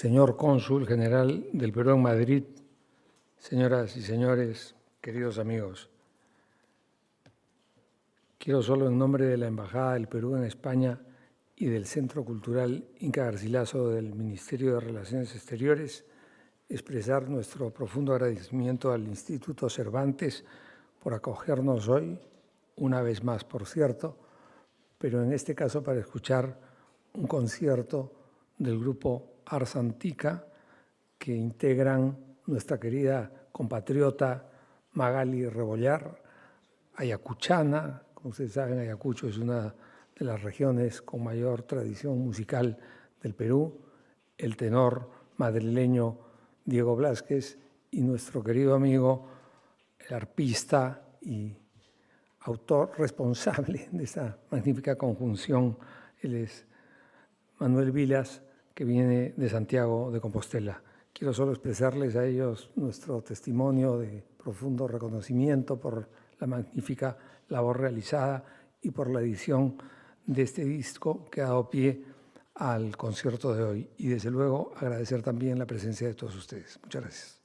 señor cónsul general del Perú en Madrid, señoras y señores, queridos amigos. Quiero solo en nombre de la Embajada del Perú en España y del Centro Cultural Inca Garcilaso del Ministerio de Relaciones Exteriores expresar nuestro profundo agradecimiento al Instituto Cervantes por acogernos hoy, una vez más, por cierto, pero en este caso para escuchar un concierto del grupo Ars Antica que integran nuestra querida compatriota Magali Revollar, ayacuchana. Como ustedes saben, Ayacucho es una de las regiones con mayor tradición musical del Perú, el tenor madrileño Diego BLÁZQUEZ y nuestro querido amigo, el arpista y autor responsable de esta magnífica conjunción, él es Manuel Vilas, que viene de Santiago de Compostela. Quiero solo expresarles a ellos nuestro testimonio de profundo reconocimiento por la magnífica labor realizada y por la edición de este disco que ha dado pie al concierto de hoy. Y desde luego agradecer también la presencia de todos ustedes. Muchas gracias.